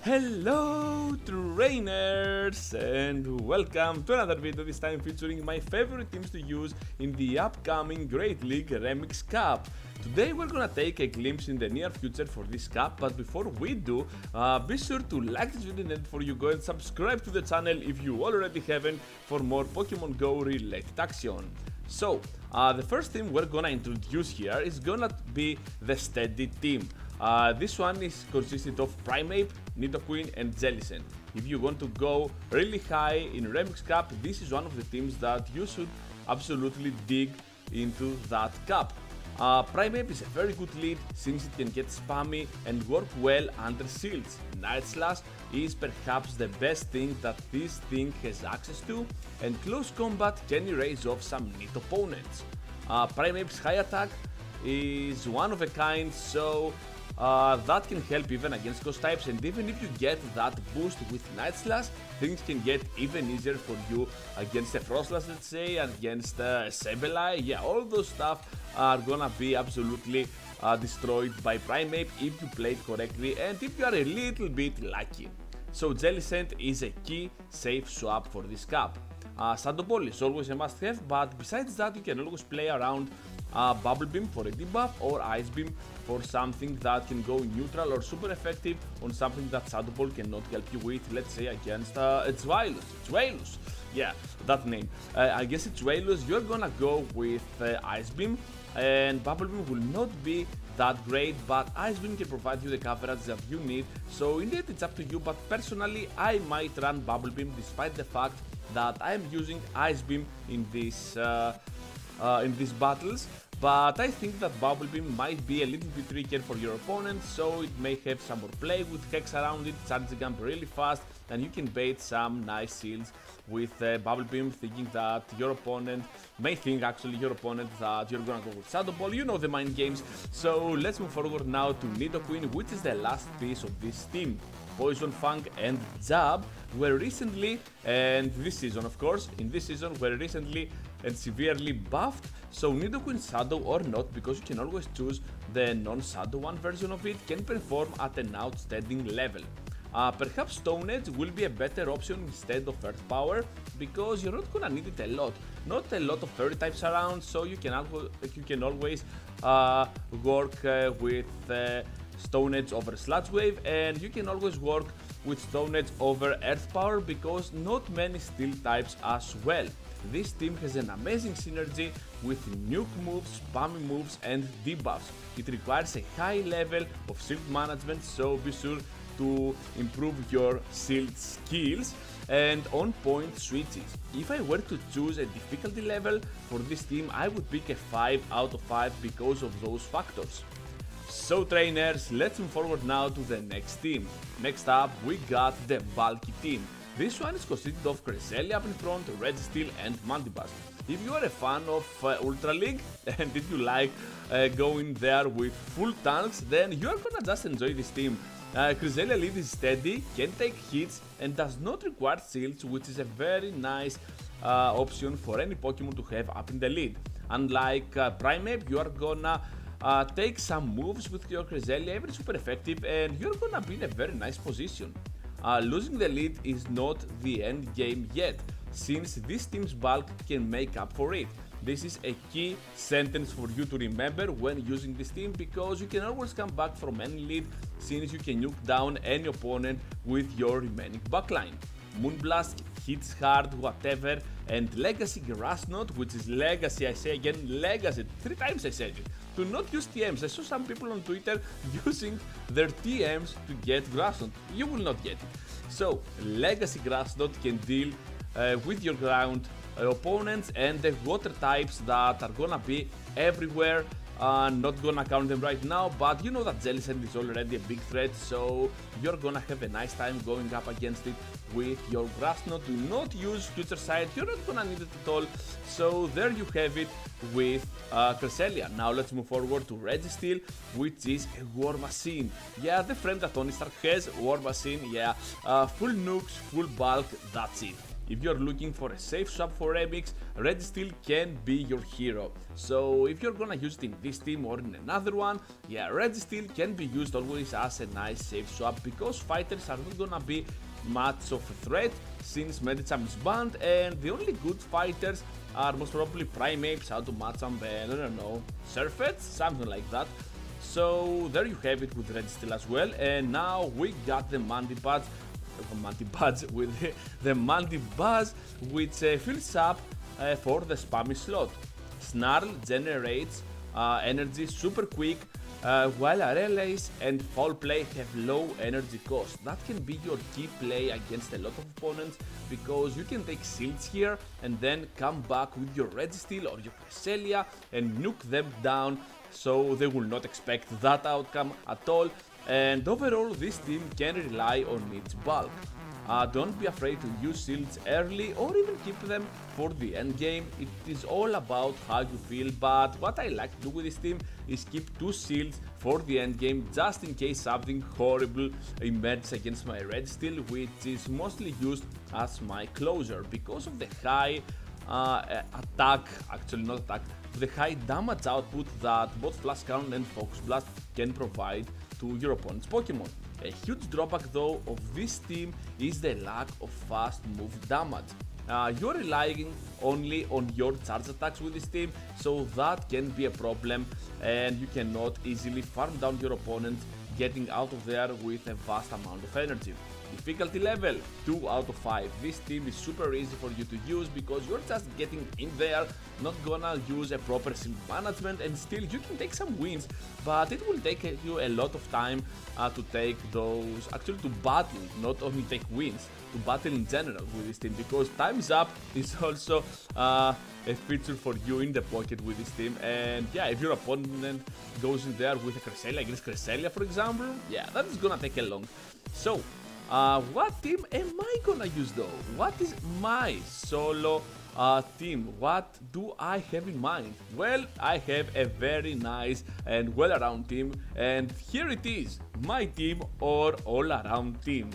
Hello trainers and welcome to another video, this time featuring my favorite teams to use in the upcoming Great League REMIX Cup. Today we're gonna take a glimpse in the near future for this cup, but before we do, be sure to like this video and before you go and subscribe to the channel if you already haven't for more Pokemon Go related action. So, the first team we're gonna introduce here is gonna be the Steady team. This one is consisted of Primeape, Nidoqueen and Jellicent. If you want to go really high in REMIX Cup, this is one of the teams that you should absolutely dig into that cup. Primeape is a very good lead since it can get spammy and work well under shields. Night Slash is perhaps the best thing that this thing has access to, and close combat can erase off some neat opponents. Primeape's high attack is one of a kind, so that can help even against ghost types, and even if you get that boost with Night Slash, things can get even easier for you against a Frostlass, let's say, against a Sableye. Yeah, all those stuff are gonna be absolutely destroyed by Primeape if you play it correctly and if you are a little bit lucky. So Jellicent is a key safe swap for this cup. Shadow Ball is always a must have, but besides that you can always play around Bubble Beam for a debuff or Ice Beam for something that can go neutral or super effective on something that Shadow Ball cannot help you with, let's say against Zweilous. Yeah, that name. Against Zweilous you're gonna go with Ice Beam, and Bubble Beam will not be that great, but Ice Beam can provide you the coverage that you need, so indeed it's up to you, but personally I might run Bubble Beam despite the fact that I am using Ice Beam in these battles, but I think that Bubble Beam might be a little bit trickier for your opponent, so it may have some more play with Hex around it, charge the gun really fast, and you can bait some nice shields with Bubble Beam, thinking that your opponent may think actually your opponent that you're gonna go with Shadow Ball. You know the mind games. So let's move forward now to Nidoqueen, which is the last piece of this team. Poison, Fang and Jab were recently, and this season of course, in this season were recently and severely buffed, so Nidoqueen Shadow or not, because you can always choose the non-Shadow one version of it, can perform at an outstanding level. Perhaps Stone Edge will be a better option instead of Earth Power, because you're not gonna need it a lot. Not a lot of fairy types around, so you can always work with Stone Edge over Sludge Wave, and you can always work with Stone Edge over Earth Power because not many Steel types as well. This team has an amazing synergy with nuke moves, spammy moves and debuffs. It requires a high level of shield management, so be sure to improve your shield skills and on point switches. If I were to choose a difficulty level for this team, I would pick a 5 out of 5 because of those factors. So trainers, let's move forward now to the next team. Next up we got the bulky team. This one is consisted of Cresselia up in front, Registeel and Mandibuzz. If you are a fan of Ultra League and if you like going there with full tanks, then you are gonna just enjoy this team. Cresselia lead is steady, can take hits and does not require shields, which is a very nice option for any Pokemon to have up in the lead. Unlike Primeape, you are gonna take some moves with your Cresselia, every super effective, and you're gonna be in a very nice position. Losing the lead is not the end game yet, since this team's bulk can make up for it. This is a key sentence for you to remember when using this team, because you can always come back from any lead since you can nuke down any opponent with your remaining backline. Moonblast hits hard, whatever, and Legacy Grass Knot, which is Legacy, I say again, Legacy, 3 times I said it. Do not use TMs. I saw some people on Twitter using their TMs to get Grass Knot. You will not get it. So, Legacy Grass Knot can deal with your ground opponents and the water types that are gonna be everywhere. Not gonna count them right now, but you know that Jellicent is already a big threat, so you're gonna have a nice time going up against it with your Grass Knot. Do not use Future Sight, you're not gonna need it at all. So there you have it with Cresselia. Now let's move forward to Registeel, which is a War Machine. Yeah, the friend that Tony Stark has, War Machine, yeah, full nukes, full bulk, that's it. if you're looking for a safe swap for Remix, Registeel can be your hero. So if you're gonna use it in this team or in another one, yeah, Registeel can be used always as a nice safe swap, because fighters are not gonna be much of a threat since Medicham is banned, and the only good fighters are most probably Primeapes, Auto Machamp, and I don't know, Surfets, something like that. So there you have it with Registeel as well, and now we got the Mandy Badge with the Mandy Buzz, which fills up for the spammy slot. Snarl generates energy super quick, while Relays and Foul Play have low energy cost. That can be your key play against a lot of opponents, because you can take shields here and then come back with your Registeel or your Cresselia and nuke them down, so they will not expect that outcome at all. And overall, this team can rely on its bulk. Don't be afraid to use shields early or even keep them for the end game. It is all about how you feel, but what I like to do with this team is keep 2 shields for the end game, just in case something horrible emerges against my Registeel, which is mostly used as my closer because of the high the high damage output that both Flash Cannon and Focus Blast can provide to your opponent's Pokemon. A huge drawback though of this team is the lack of fast move damage. You're relying only on your charge attacks with this team, so that can be a problem, and you cannot easily farm down your opponent getting out of there with a vast amount of energy. Difficulty level 2 out of 5. This team is super easy for you to use because you're just getting in there, not gonna use a proper shield management, and still you can take some wins, but it will take you a lot of time to take those, actually to battle, not only take wins, to battle in general with this team, because time's up is also a feature for you in the pocket with this team. And yeah, if your opponent goes in there with a Cresselia against Cresselia, for example, yeah, that is gonna take a long. So what team am I gonna use though? What is my solo team? What do I have in mind? Well, I have a very nice and well-around team, and here it is, my team or all-around team.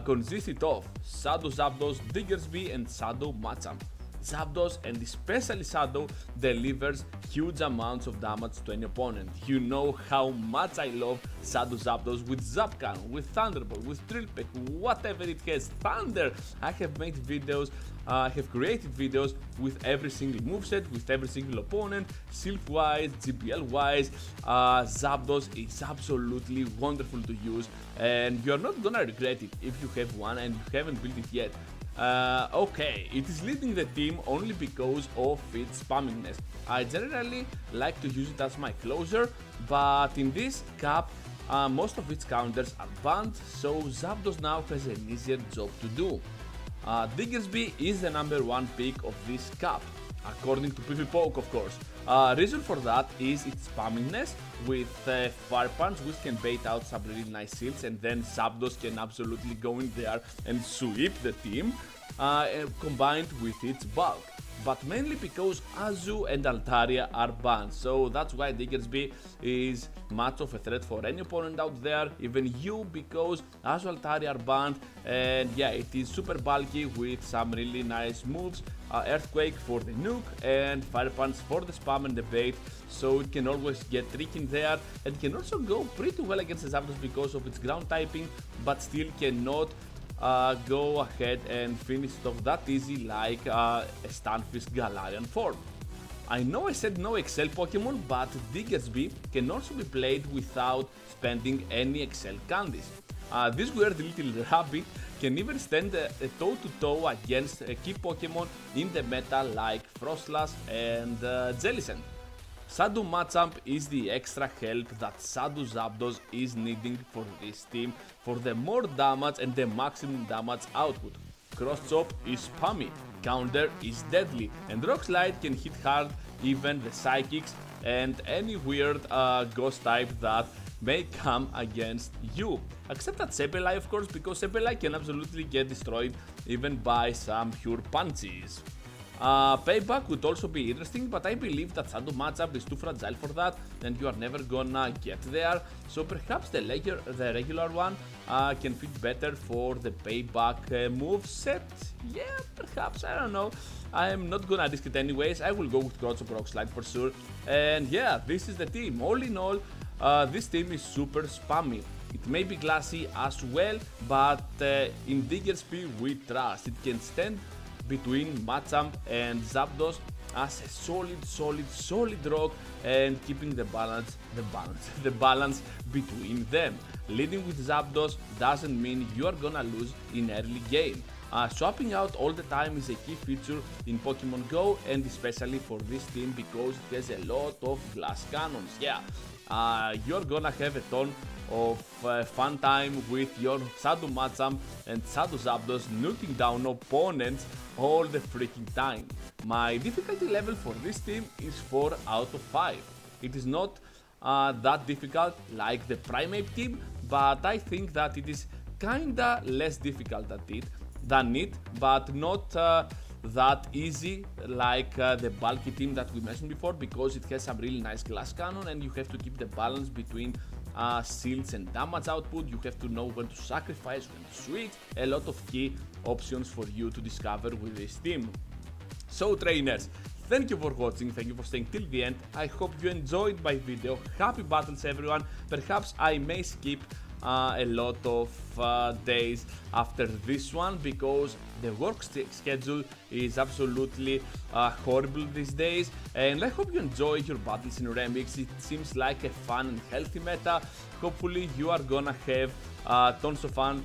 Consisted of Shadow Zapdos, Diggersby, and Shadow Machamp. Zapdos, and especially Shadow, delivers huge amounts of damage to any opponent. You know how much I love Shadow Zapdos with Zap Cannon, with Thunderbolt, with Drill Peck, whatever it has. Thunder! I have made videos, I have created videos with every single moveset, with every single opponent, Silph-wise, GBL-wise. Zapdos is absolutely wonderful to use, and you're not gonna regret it if you have one and you haven't built it yet. Okay, it is leading the team only because of its spamminess. I generally like to use it as my closer, but in this cap, most of its counters are banned, so Zapdos now has an easier job to do. Diggersby is the #1 pick of this cap, according to PvPoke, of course. Reason for that is its spamminess with Fire Punch, which can bait out some really nice shields, and then Zapdos can absolutely go in there and sweep the team, combined with its bulk. But mainly because Azu and Altaria are banned, so that's why Diggersby is much of a threat for any opponent out there, even you, because Azu and Altaria are banned, and yeah, it is super bulky with some really nice moves, Earthquake for the nuke and Fire Punch for the spam and the bait, so it can always get tricky in there, and can also go pretty well against the Zapdos because of its ground typing, but still cannot go ahead and finish it off that easy like a Stunfisk Galarian form. I know I said no Excel Pokemon, but Diggersby can also be played without spending any Excel candies. This weird little rabbit can even stand toe-to-toe against key Pokemon in the meta like Frostlass and Jellicent. Shadow Machamp is the extra help that Shadow Zapdos is needing for this team for the more damage and the maximum damage output. Cross Chop is spammy, Counter is deadly, and Rock Slide can hit hard even the Psychics and any weird ghost type that may come against you. Except that Sableye, of course, because Sableye can absolutely get destroyed even by some pure punches. Payback would also be interesting, but I believe that Shadow matchup is too fragile for that, and you are never gonna get there. So perhaps the regular one can fit better for the Payback moveset. Yeah, perhaps, I don't know. I'm not gonna risk it anyways. I will go with Grotz of Rock Slide for sure. And yeah, this is the team. All in all, this team is super spammy. It may be glassy as well, but in Digger Speed we trust. It can stand between Machamp and Zapdos as a solid rock and keeping the balance between them. Leading with Zapdos doesn't mean you are gonna lose in early game. Swapping out all the time is a key feature in Pokemon Go, and especially for this team because it has a lot of glass cannons. Yeah, you're gonna have a ton of fun time with your Shadow Machamp and Shadow Zapdos nuking down opponents all the freaking time. My difficulty level for this team is 4 out of 5. It is not that difficult like the Primeape team, but I think that it is kinda less difficult than it, but not that easy like the bulky team that we mentioned before, because it has some really nice glass cannon and you have to keep the balance between shields and damage output. You have to know when to sacrifice, when to switch, a lot of key options for you to discover with this team. So trainers, thank you for watching, thank you for staying till the end. I hope you enjoyed my video. Happy battles everyone. Perhaps I may skip a lot of days after this one because the work schedule is absolutely horrible these days, and I hope you enjoy your battles in REMIX. It seems like a fun and healthy meta. Hopefully you are gonna have tons of fun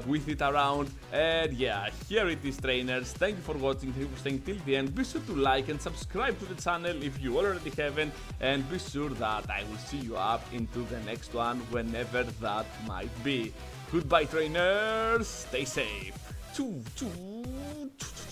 with it around. And yeah, here it is trainers. Thank you for watching, thank you for staying till the end. Be sure to like and subscribe to the channel if you already haven't, and be sure that I will see you up into the next one whenever that might be. Goodbye trainers, stay safe. Choo, choo, choo.